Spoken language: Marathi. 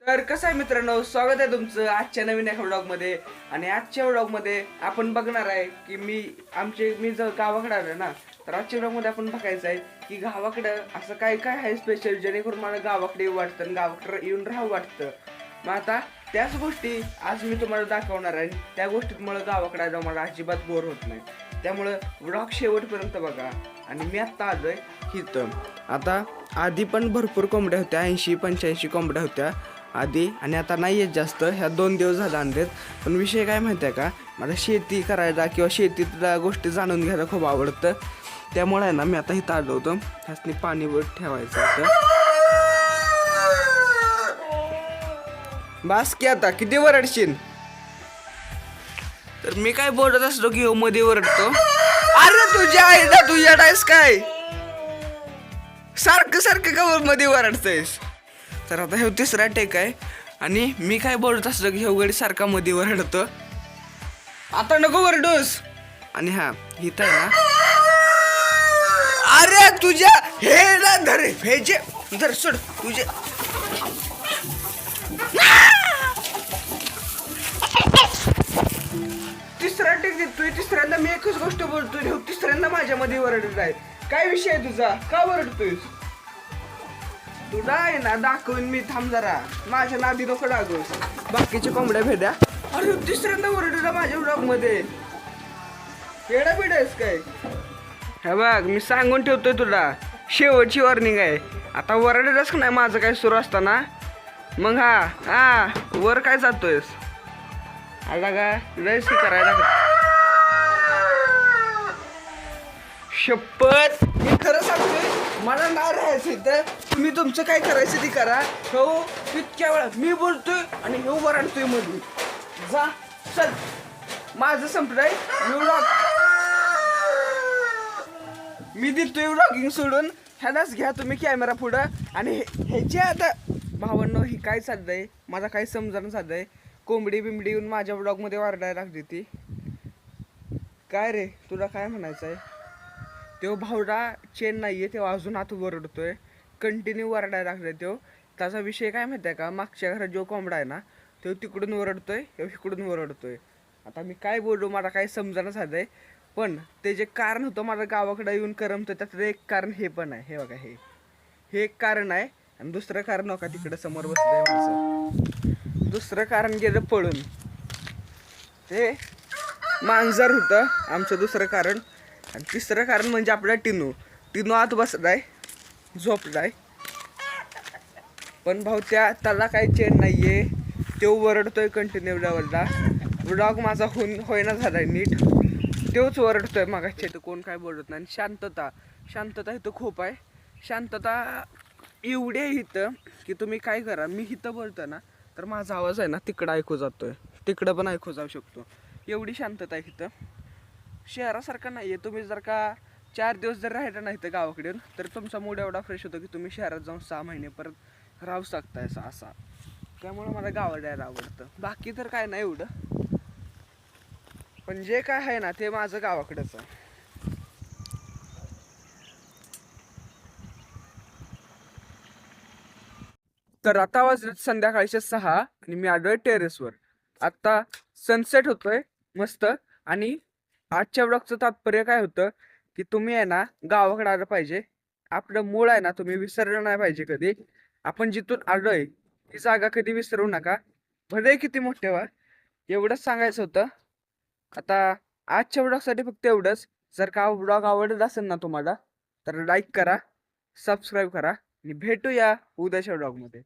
तर कसं आहे मित्रांनो, स्वागत आहे तुमचं आजच्या नवीन एका व्लॉगमध्ये. आणि आजच्या व्लॉगमध्ये आपण बघणार आहे की मी जर गावाकडे आलो ना, तर आजच्या व्लॉगमध्ये आपण बघायचं आहे की गावाकडं असं काय काय आहे स्पेशल, जेणेकरून मला गावाकडे येऊ वाटतं आणि गावाकडे येऊन राहावं वाटतं. मग आता त्याच गोष्टी आज मी तुम्हाला दाखवणार आहे. त्या गोष्टीत मला गावाकडे आलो मला अजिबात बोर होत नाही. त्यामुळं व्लॉग शेवटपर्यंत बघा. आणि मी आत्ता आलोय इथं. आता आधी पण भरपूर कोंबड्या होत्या, 80-85 कोंबड्या होत्या आधी, आणि आता नाही आहेत जास्त. ह्या 2 दिवस झाला आणलेत. पण विषय काय माहिती आहे का, मला शेती करायला किंवा शेतीतल्या गोष्टी जाणून घ्यायला खूप आवडतं. त्यामुळे आहे ना, मी आता इथं आलो होतो. ह्यासनी पाणी वर ठेवायचं होतं. बास की, आता किती वरडशील. तर मी काय बोलत असतो की मध्ये वरडतो. अरे तुझ्या आईला तू येडायस काय, सारखं सारखं कवर मध्ये वरडतोयस. तर आता हे तिसरा टेक आहे. आणि मी काय बोलत असतो की हे उघडी सारखा मध्ये वरडतो. आता नको वरडूस. आणि हा इथं आहे ना, अरे तुझ्या हे ना धर, हे जे धर सोड तुझे. तिसरा टेक देतोय, तिसऱ्यांदा मी एकच गोष्ट बोलतोय, तिसऱ्यांदा माझ्यामध्ये वरडत आहे. काय विषय आहे तुझा, का वरडतोयस? तुला आहे ना दाखवून मी, थांब जरा, माझ्या नादी नको लागूस. बाकीच्या कोंबड्या भेद्या. अरे तिसऱ्यांदा वरडला माझ्या ब्लॉग मध्ये. येडा बिडा आहेस काय? हे बघ, मी सांगून ठेवतोय तुला, शेवटची वॉर्निंग आहे. आता वरडलंच नाही माझं काय सुरू असताना, मग हा वर काय जातोयस? आला का लयच हे करायला? शपथ, मी खरं सांगतोय, मला नाही राहायचं तर तुम्ही तुमचं काय करायचं ते करा. हो इतक्या वेळात मी बोलतोय आणि हे वरडतोय मध्ये. जा चल, माझं संपलंय. मी देतोय व्लॉगिंग सोडून, ह्यालाच घ्या तुम्ही कॅमेरा पुढं. आणि ह्याचे आता भावांनो, ही काय चाललंय माझा काही समजणं चाललंय. कोंबडी बिंबडी येऊन माझ्या व्लॉगमध्ये वरडायला लागली ती. काय रे, तुला काय म्हणायचं आहे? तो भावडा चेन नाहीये, तेव्हा अजून आत वरडतोय, कंटिन्यू वरडायला लागलाय तो. त्याचा विषय काय माहिती आहे का, मागच्या घरात जो कोंबडा आहे ना, तो तिकडून वरडतोय, तो इकडून वरडतोय. आता मी काय बोलू, मला काही समजणं झालंय. पण ते जे कारण होतं मला गावाकडे येऊन करमतं, त्याचं एक कारण हे पण आहे. हे बघा, हे एक कारण आहे. आणि दुसरं कारण नका तिकडं समोर बसलंय माझं. दुसरं कारण गेलं पळून, ते मांजर होतं आमचं दुसरं कारण. आणि तिसरं कारण म्हणजे आपला टिनू आत बसलाय, झोपलाय. पण भाऊ त्याला काही चेन नाहीये, तो वरडतोय कंटिन्यू लेवलला. व्लॉग माझा होईना झालाय नीट, तोच वरडतोय मागाचे. तर कोण काय बोलत नाही. शांतता इथं खूप आहे. शांतता एवढी आहे इथं की तुम्ही काय करा, मी इथं बोलतो ना तर माझा आवाज आहे ना तिकडं ऐकू जातोय, तिकडं पण ऐकू जाऊ शकतो. एवढी शांतता आहे इथं. शहरासारखं नाही आहे. तुम्ही जर का 4 दिवस जर राहिला नाही तर गावाकडे, तर तुमचा मूड एवढा फ्रेश होतो की तुम्ही शहरात जाऊन 6 महिने परत राहू शकताय असा. त्यामुळं मला गावाला यायला आवडतं. बाकी तर काय नाही एवढं, पण जे काय आहे ना ते माझं गावाकडंच आहे. तर आता वाजलेत संध्याकाळचे 6 आणि मी आलोय टेरेसवर. आता सनसेट होतोय मस्त. आणि आजच्या ब्लॉगचं तात्पर्य काय होतं की तुम्ही आहे ना गावाकडे आलं पाहिजे. आपलं मूळ आहे ना तुम्ही विसरलं नाही पाहिजे कधी. आपण जिथून आलोय ती जागा कधी विसरू नका, भले किती मोठे व्हा. एवढंच सांगायचं होतं. आता आजच्या ब्लॉगसाठी फक्त एवढंच. जर का ब्लॉग आवडत असेल ना तुम्हाला, तर लाईक करा, सबस्क्राईब करा आणि भेटूया उद्याच्या ब्लॉगमध्ये.